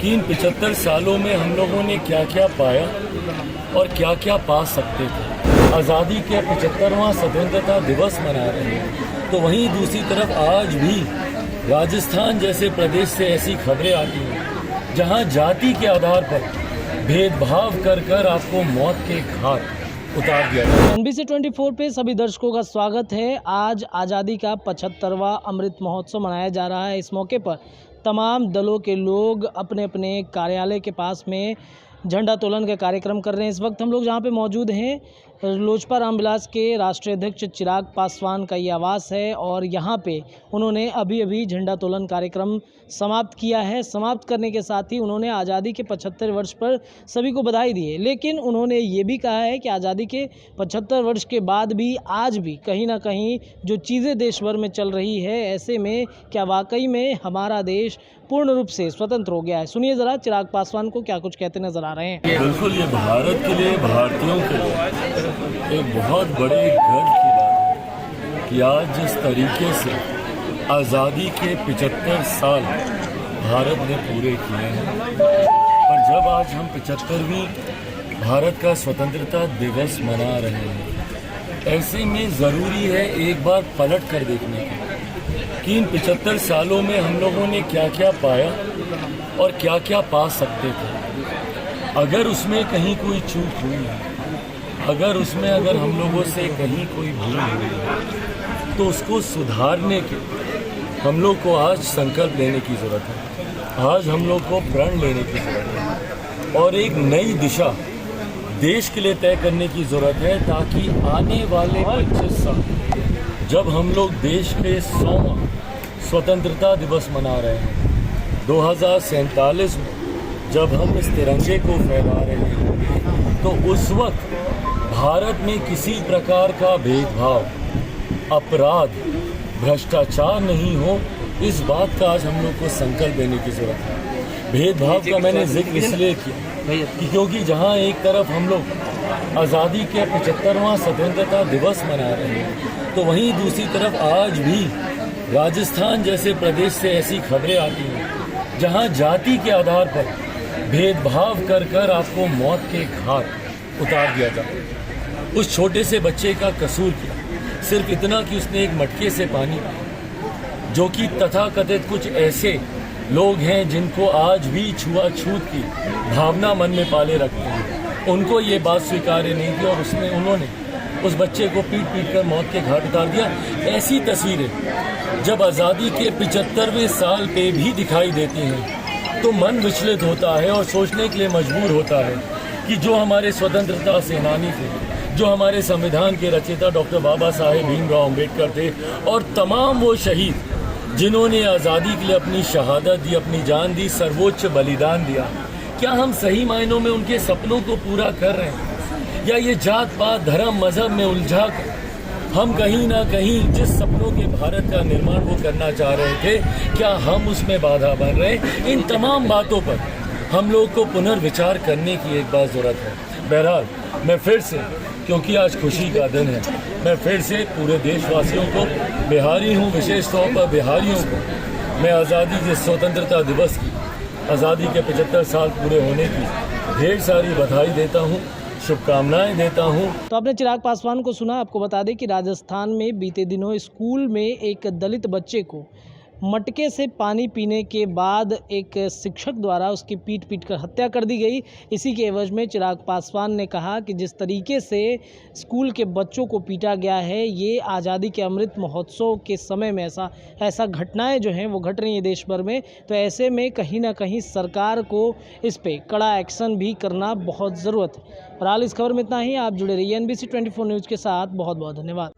कि इन 75 सालों में हम लोगों ने क्या क्या पाया और क्या क्या पा सकते थे। आज़ादी के 75वां स्वतंत्रता दिवस मना रहे हैं, तो वहीं दूसरी तरफ आज भी राजस्थान जैसे प्रदेश से ऐसी खबरें आती हैं जहां जाति के आधार पर भेदभाव कर कर आपको मौत के घाट उतार दिया गया। NBC 24 पे सभी दर्शकों का स्वागत है। आज आज़ादी का 75वां अमृत महोत्सव मनाया जा रहा है। इस मौके पर तमाम दलों के लोग अपने अपने कार्यालय के पास में झंडा तोलन का कार्यक्रम कर रहे हैं। इस वक्त हम लोग जहां पे मौजूद हैं, लोजपा रामविलास के राष्ट्रीय अध्यक्ष चिराग पासवान का ये आवास है और यहाँ पे उन्होंने अभी झंडा तोलन कार्यक्रम समाप्त किया है। समाप्त करने के साथ ही उन्होंने आज़ादी के 75 वर्ष पर सभी को बधाई दी है, लेकिन उन्होंने ये भी कहा है कि आज़ादी के 75 वर्ष के बाद भी आज भी कहीं ना कहीं जो चीज़ें देश भर में चल रही है, ऐसे में क्या वाकई में हमारा देश पूर्ण रूप से स्वतंत्र हो गया है। सुनिए ज़रा चिराग पासवान को क्या कुछ कहते नजर आ रहे हैं। बिल्कुल, ये भारत के लिए, भारतीयों के लिए एक बहुत बड़े गर्व की बात है कि आज जिस तरीके से आज़ादी के 75 साल भारत ने पूरे किए हैं, और जब आज हम 75वीं भारत का स्वतंत्रता दिवस मना रहे हैं, ऐसे में ज़रूरी है एक बार पलट कर देखने की कि इन 75 सालों में हम लोगों ने क्या क्या पाया और क्या क्या पा सकते थे। अगर उसमें कहीं कोई चूक हुई है, अगर हम लोगों से कहीं कोई भूल हुई है, तो उसको सुधारने के हम लोग को आज संकल्प लेने की ज़रूरत है। आज हम लोग को प्रण लेने की ज़रूरत है और एक नई दिशा देश के लिए तय करने की ज़रूरत है, ताकि आने वाले 25 साल जब हम लोग देश के 100वां स्वतंत्रता दिवस मना रहे हैं, 2047 में जब हम इस तिरंगे को फहरा रहे हैं, तो उस वक्त भारत में किसी प्रकार का भेदभाव, अपराध, भ्रष्टाचार नहीं हो। इस बात का आज हम लोग को संकल्प लेने की जरूरत है। भेदभाव का मैंने जिक्र इसलिए किया कि क्योंकि जहां एक तरफ हम लोग आज़ादी के 75वां स्वतंत्रता दिवस मना रहे हैं, तो वहीं दूसरी तरफ आज भी राजस्थान जैसे प्रदेश से ऐसी खबरें आती हैं जहां जाति के आधार पर भेदभाव कर कर आपको मौत के घाट उतार दिया जाता है। उस छोटे से बच्चे का कसूर किया सिर्फ इतना कि उसने एक मटके से पानी पिया, जो कि तथाकथित कुछ ऐसे लोग हैं जिनको आज भी छुआछूत की भावना मन में पाले रखते हैं, उनको ये बात स्वीकार्य नहीं थी और उन्होंने उस बच्चे को पीट कर मौत के घाट उतार दिया। ऐसी तस्वीरें जब आज़ादी के 75वें साल पे भी दिखाई देती हैं, तो मन विचलित होता है और सोचने के लिए मजबूर होता है कि जो हमारे स्वतंत्रता सेनानी थे, जो हमारे संविधान के रचयिता डॉक्टर बाबा साहेब भीमराव अम्बेडकर थे, और तमाम वो शहीद जिन्होंने आज़ादी के लिए अपनी शहादत दी, अपनी जान दी, सर्वोच्च बलिदान दिया, क्या हम सही मायनों में उनके सपनों को पूरा कर रहे हैं, या ये जात पात धर्म मजहब में उलझा कर हम कहीं ना कहीं जिस सपनों के भारत का निर्माण वो करना चाह रहे थे, क्या हम उसमें बाधा बन रहे हैं? इन तमाम बातों पर हम लोग को पुनर्विचार करने की एक बात ज़रूरत है। बहरहाल मैं फिर से, क्योंकि आज खुशी का दिन है, मैं फिर से पूरे देशवासियों को, बिहारी हूँ विशेष तौर पर बिहारियों को, मैं आज़ादी के स्वतंत्रता दिवस की, आज़ादी के 75 साल पूरे होने की ढेर सारी बधाई देता हूँ, शुभकामनाएं देता हूं। तो आपने चिराग पासवान को सुना। आपको बता दें कि राजस्थान में बीते दिनों स्कूल में एक दलित बच्चे को मटके से पानी पीने के बाद एक शिक्षक द्वारा उसकी पीट कर हत्या कर दी गई। इसी के एवज में चिराग पासवान ने कहा कि जिस तरीके से स्कूल के बच्चों को पीटा गया है, ये आज़ादी के अमृत महोत्सव के समय में ऐसा घटनाएं जो हैं वो घट रही हैं देश भर में। तो ऐसे में कहीं ना कहीं सरकार को इस पर कड़ा एक्शन भी करना बहुत ज़रूरत है। फिलहाल इस खबर में इतना ही। आप जुड़े रहिए NBC 24 न्यूज़ के साथ। बहुत बहुत धन्यवाद।